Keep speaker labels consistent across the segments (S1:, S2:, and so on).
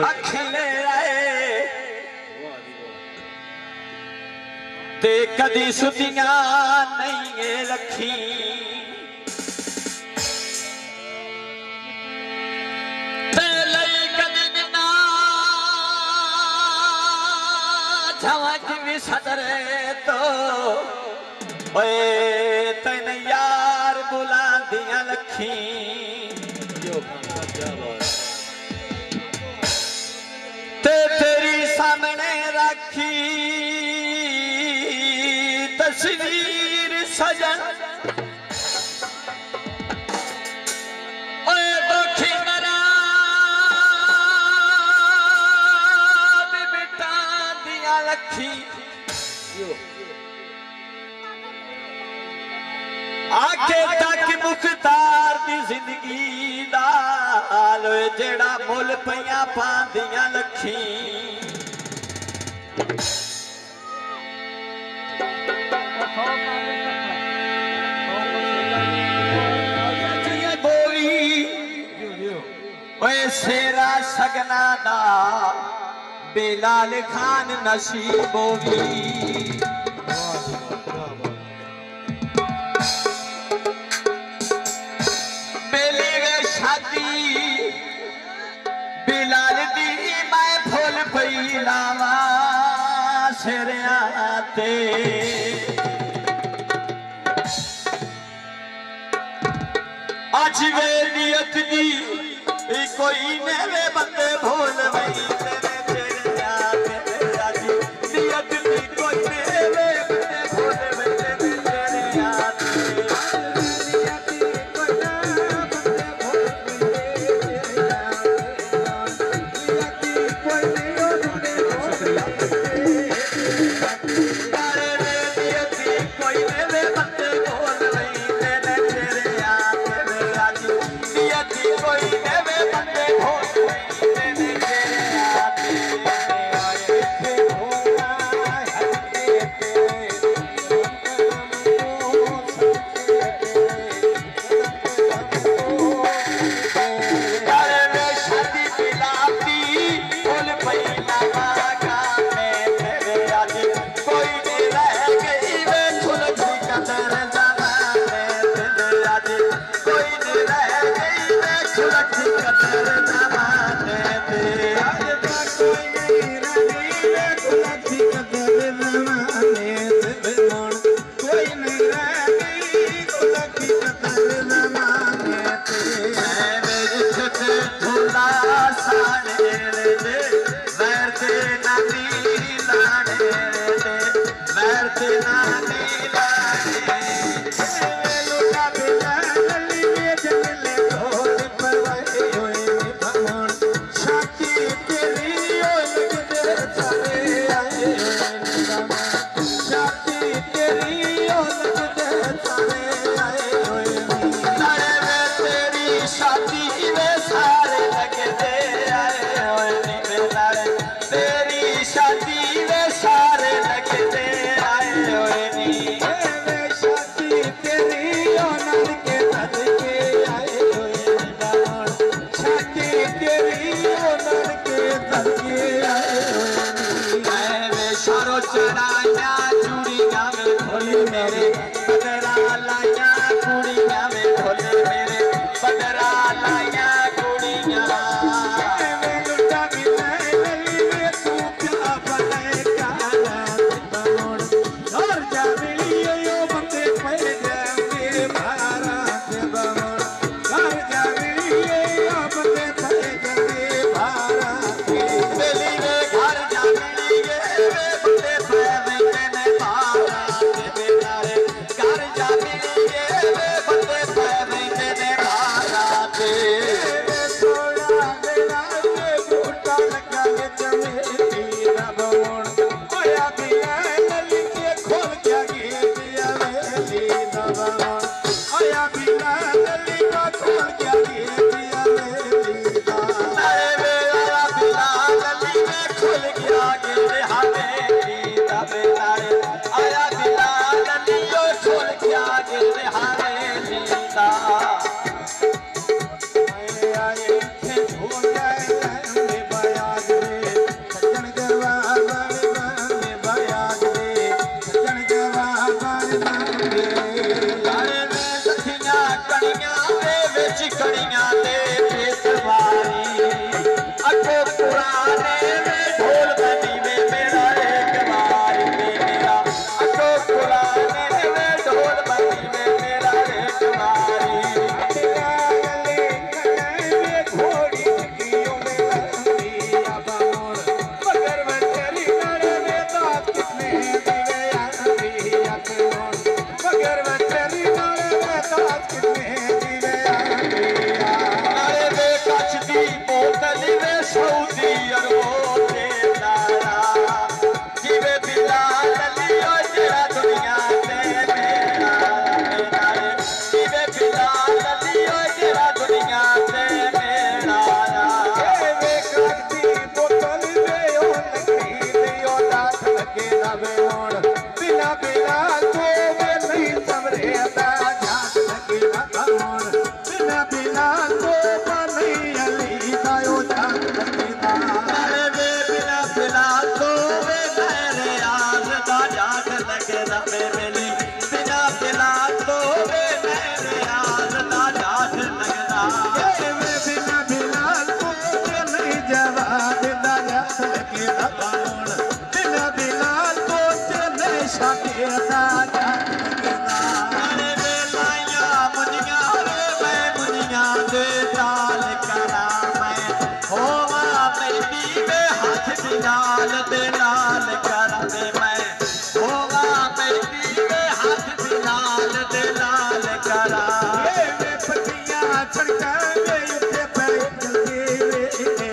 S1: अखिले आए ते कदी सुतियां नहीं रखी ते लई कदी बिना झवक भी सदरे तो ओए तैन यार बुलांदियां लखी ते तेरी सामने रखी तस्वीर सजन ओए दुखी मरा भी मिटा दिया लखी आके तक मुख्तार दी जिंदगी दा लोए जेड़ा मुल पईयां पांदियां लखी शेरा सगना दा बिलाल खान नसीबोगी बेली वे शादी बिलाल दी मैं फुल पई लावा सिरिया ते अज वे नियत दी कोई नेवे बंदे भूल गई तेरे तेरे याद राजी नियत दी कोई नेवे बंदे भूल गई तेरे तेरे याद नियत दी कोई नेवे बंदे भूल गई तेरे याद नियत दी कोई नेवे बंदे भूल गई अरे नियत दी कोई नेवे बंदे भूल गई तेरे तेरे याद राजी नियत दी कोई
S2: Lula, बिना तो बनी अली दायो जान लगदा
S1: नाले वे बिना तो वे मेरे यार दा जान लगदा वे बेली बिना तो वे मेरे यार दा जान लगदा
S2: वे बिना तो नहीं जवान दा जान लगदा बाण बिना तो चले शादी दा जान लगदा
S1: नाले वे लाया मुनिया वे मैं मुनिया दे ताल करा मैं होवा मेरी वे हाथ बिलाल दे लाल करा दे मैं होवा मेरी वे हाथ बिलाल दे लाल करा
S2: वे पतियां छड़का वे उठे पे जल्दी वे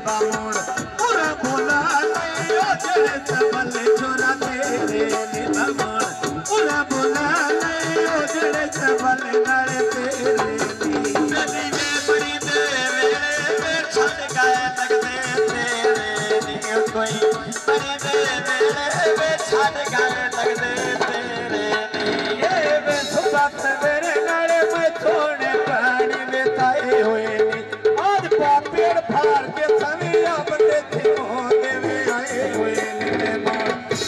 S2: बामोड़ पूरा बोला नहीं ओ जड़े सबल छोरा तेरे ने बामोड़ पूरा बोला नहीं ओ जड़े सबल नाले तेरे
S1: बेली वे बड़ी दे वेले वे छड़ गए लगदे तेरे नी कोई बड़ी दे वेले वे छड़ गए लगदे तेरे नी
S2: ये वे सुबह सवेरे नाले में थोड़े पानी में ताए हुए नी आज पेड़ फाड़ के सविया बंदे थे मोहने में आए हुए नी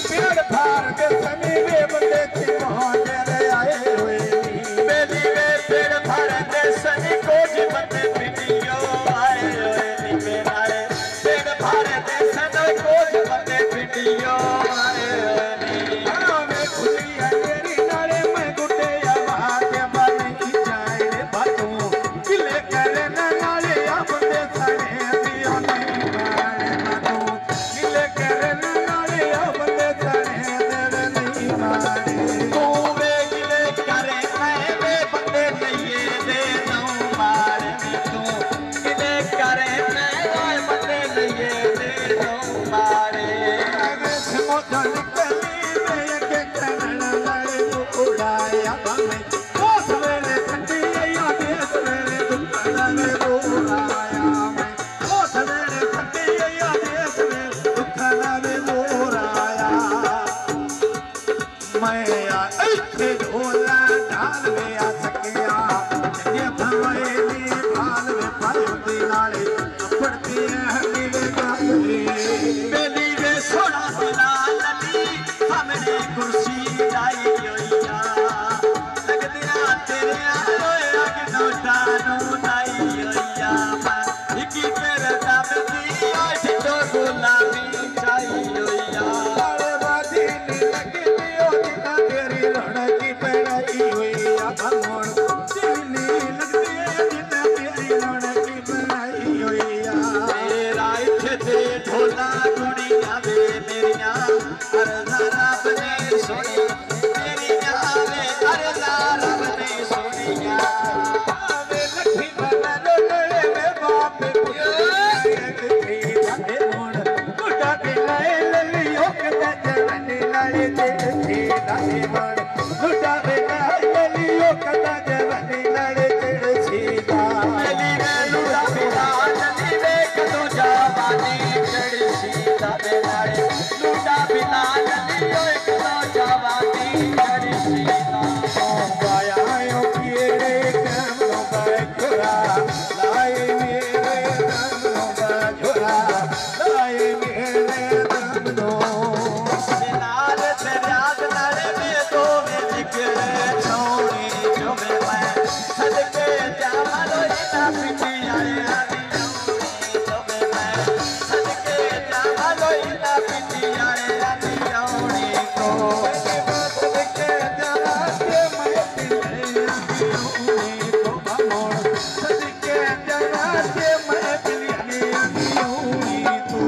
S2: पेड़ फाड़ के सविया बंदे थे मोहने में आए हुए नी
S1: बेली वे पेड़ फाड़ दे सनी कोज बंदे पिटियो आए होए नी मेरे पेड़ फाड़ दे सनी कोज बंदे पिटियो आए होए नी
S2: में खुलिया तेरी नाले में गुटे आवाज बनी जाए रे बातू किले करे नाले बंदे सने दियो नहीं मारे बातू किले करे नाले बंदे सने देवे नहीं मारे
S1: तू वे गिले करे मैं वे बंदे नहीं दे दूं मारे तू गिले करे मैं वे बंदे नहीं दे दूं मारे
S2: मोटन कली में के कनन लड़े उड़ाया बमे ओस वेले ठंडी या देस वेले दुखला में बोराया मैं ओस वेले ठंडी या देस वेले दुखला में बोराया मैं आ इथे ढोला ढाल में आ सकिया ये भवेली भाल में पायुदी नाले पड़ती है नीले गाली
S1: बेली वे सोना बिना लली हमने कुर्सी लाई होइया लगदिया तेरे आलोए अग नोटा नू लाई होइया इकी तेरे दम दी आठ तो गुलाबी चाई होइया
S2: लाड़े बाजी नी लगी दियो दिना तेरी लड़की पड़ाई हुई आ भमोड़ दिनी लगती है दिना तेरी लड़की पड़ाई हुई आ
S1: तेरा इथे ते ढोला गुड़िया वे मेरिया अरदा रब ने सोनी मेरिया वे अरदा रब ने सोनिया
S2: वे लखी बना लोले वे बाप पियो लखी बने मोड़ गुडा बिलाए ललियो के जवनी लाए तेरी लाए मोड़ गुडा बिलाए ललियो के जवनी लाए तेरी दा
S1: बेली वे लूड़ा बिना नदी वे कदो जवानी चढ़ी सीता बेलाए लूड़ा बिना नदी वे कदो जवानी चढ़ी सीता
S2: गायो किरे कमलो बाखुरा लाए मेरे कमलो बाखुरा लाए मेरे कमलो
S1: लाल दरियाद नाले में दो में निकले छोड़ी जो में मैं सदके जामलो इना पिटी आए आदि जो में मैं सदके जामलो इना पिटी आए आदि जोड़ी को
S2: सदके जराते मैं पिलिया को भमोड़ सदके जराते मैं पिलिया तू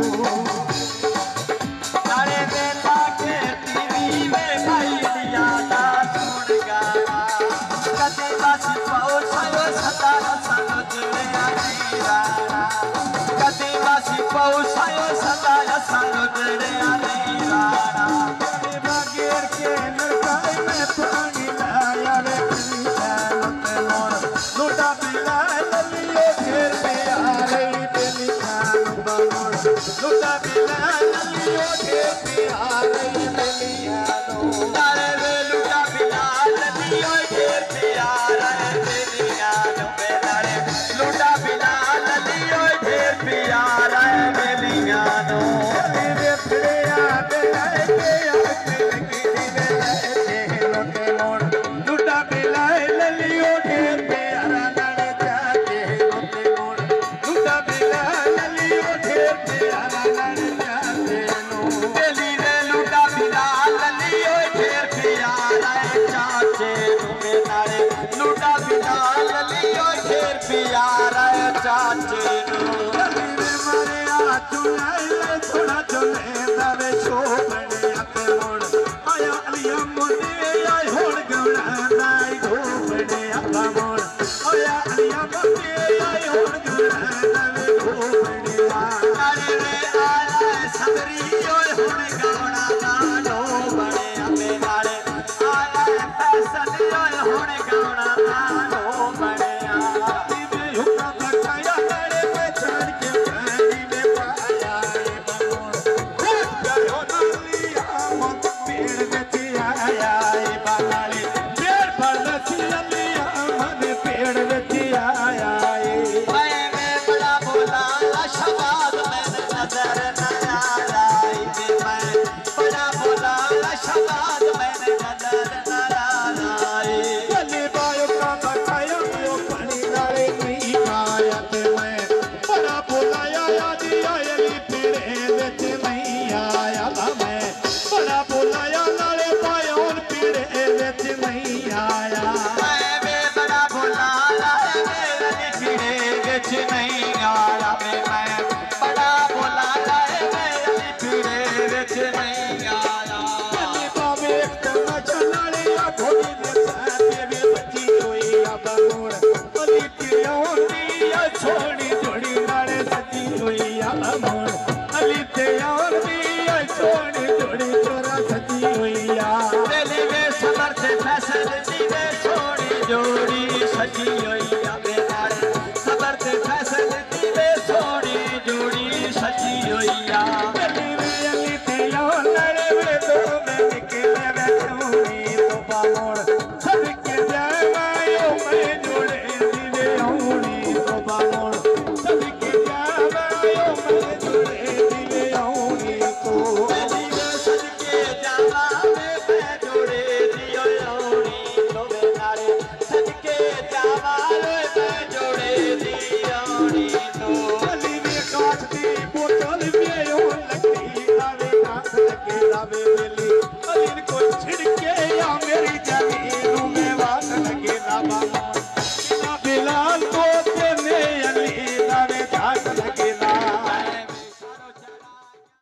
S1: नाले में लाके टीवी में भाई दिया दा सुन गाना कदे बस पहुंचायो सदा सालो जुड़े आनी राना कदे बस पहुंचायो सदा सालो जुड़े आनी राना
S2: बागेर के नरकाई में पानी लाया रे पिलिया लूटा पिला ललियो घेर पे आ रही पिलिया लूटा पिला ललियो घेर पे आ रही पिलिया
S1: तारे वे लुटा बिना नदियों घेर प्यारा रे तेरिया नो बेलारे ਚਾਚੇ ਨੂੰ
S2: ਅਲੀ ਵੇ ਮਰਿਆ ਚੁਲਾਈ ਥੋੜਾ ਚੁਲੇ ਦਾ ਵੇ ਸ਼ੋਭਣਿਆ ਤੇ ਮੁੜ ਆਇਆ ਅਲੀਆ ਮੋਦੀ ਆਏ ਹੁਣ ਗਵਣਾ ਨਾਈ ਧੋਪਣਿਆ ਤਾਂ ਮੁੜ ਆਇਆ ਅਲੀਆ ਮੋਦੀ ਆਏ ਹੁਣ ਗਵਣਾ ਦਾ ਵੇ ਧੋਪਣਿਆ
S1: ਨਾਲੇ ਵੇ ਆਲਾ ਸਬਰੀ ਓਏ ਹੁਣ ਗਾਉਣਾ ਦਾ ਲੋ ਬਣਿਆ ਮੇ ਨਾਲੇ ਆਲਾ ਫੈਸਲ ਓਏ ਹੁਣ ਗਾਉਣਾ ਦਾ ਲੋ ਬਣਿਆ
S2: ਅਲੀ ਵੇ ਹੁਕਾ ਬਕਾਇਆ ਨਾਲੇ ਵੇ ਛੱਡ ਕੇ ਪਾਣੀ ਵੇ ਪਾਇਆ ਏ ਬਮੋੜ ਖੁਦ ਕਰਿਓ ਨਾਲੀਆ ਮਤ ਪੇੜ ਵਿੱਚ ਆਇਆ ਏ ਬਾਨਾਲੇ ਪੇੜ ਫੜ ਲੱਸੀ ਅਲੀਆ ਮਨ ਪੇੜ ਵਿੱਚ ਆਇਆ ਏ
S1: ਮੈਂ ਬੜਾ ਬੋਲਾ ਸ਼ਬਾਦ ਮੈਨ ਨਜ਼ਰ ਨਾ ਆਈ ਵੇ ਮੈਂ ਬੜਾ ਬੋਲਾ ਸ਼ਬਾਦ ਮੈਨ ਨਜ਼ਰ ਨਾ ਆਈ
S2: ਅਲੀ ਬਾਇਓ ਕਾ ਬਕਾਇਆ ਉਹ ਪਾਣੀ ਨਾਲੇ ਨਹੀਂ ਆਇਆ ਤੇ ਮੈਂ ਬੜਾ ਬੋਲਾਇਆ ਆਦੀ ਆਇਲੀ ਪੀੜੇ ਵਿੱਚ ਨਹੀਂ ਆਇਆ ਵਾ ਮੈਂ ਬੜਾ ਬੋਲਾਇਆ ਨਾਲੇ ਬਾਇਓ ਪੀੜੇ ਵਿੱਚ ਨਹੀਂ ਆਇਆ
S1: ਮੈਂ ਵੇ ਬੜਾ ਬੋਲਾ ਮੇਰੇ ਪੀੜੇ ਵਿੱਚ ਨਹੀਂ ਆਇਆ ਵੇ ਮੈਂ ਬੜਾ ਬੋਲਾ ਮੇਰੇ ਪੀੜੇ ਵਿੱਚ ਨਹੀਂ ਆਇਆ
S2: ਅਲੀ ਬਾਵੇ ਇੱਕ ਤਮਾਚਾ ਨਾਲੇ ਆ ਘੋੜੀ ਦੇ ਸਾਥੇ ਵੀ ਬੱਚੀ ਹੋਈ ਆ ਬਮੋੜ ਅਲੀ ਕਿਉਂ ਦੀ ਆ ਛੋੜੀ ਜੋੜੀ ਨਾਲੇ ਸੱਜੀ ਹੋਈ ਆ ਬਮੋੜ ਅਲੀ ਤੇ ਆਉਂਦੀ ਆ ਛੋੜੀ ਜੋੜੀ ਚੋਰਾ ਸੱਜੀ ਹੋਈ ਆ
S1: ਵੇਲੇ ਵੇ ਸਬਰ ਤੇ ਫੈਸਲ ਦੀ ਵੇ ਸੋਹਣੀ ਜੋੜੀ ਸਜੀ ਹੋਈ ਆ ਵੇ ਨਾਲੇ ਸਬਰ ਤੇ ਫੈਸਲ ਦੀ ਵੇ ਸੋਹਣੀ ਜੋੜੀ ਸਜੀ ਹੋਈ ਆ
S2: ਅਲੀ ਵੇ ਅਲੀ ਤੇ ਆਉਂ ਲੜੇ ਵੇ ਦੋ ਮੈਂ ਨਿਕਲੇ ਵੇ ਚੋਣੀ ਤੋਂ ਬਾਮੋੜ ਸਭ ਕੇ ਜਾਵਾਂ ਮੈਂ ਜੋੜੇ ਦੀ ਵੇ ਆਉਣੀ ਤੋਂ ਬਾਮੋੜ ਸਭ ਕੇ ਜਾਵਾਂ ਮੈਂ ਜੋੜੇ ਦੀ ਵੇ ਆਉਣੀ ਤੋਂ
S1: ਮੇਰੀ ਵੇ ਸਦਕੇ ਜਾਵਾਂ ਵੇ ਮੈਂ ਜੋੜੇ ਦੀ ਆਉਣੀ ਤੋਵੇ ਨਾਲੇ ਸਦਕੇ ਜਾਵਾਂ ਵੇ ਮੈਂ ਜੋੜੇ ਦੀ ਆਉਣੀ ਤੋਂ
S2: ਅਲੀ ਵੇ ਕਾਠ ਦੀ ਬੋਤਲ ਵੇ ਉਹ ਲੱਗੀ ਲਾਵੇ ਕਾਠ ਲੱਗੇ ਲਾਵੇ ਵੇਲੀ ਅਲੀ ਕੋ ਛਿੜਕੇ ਆ ਮੇਰੀ ਜਾਨੀ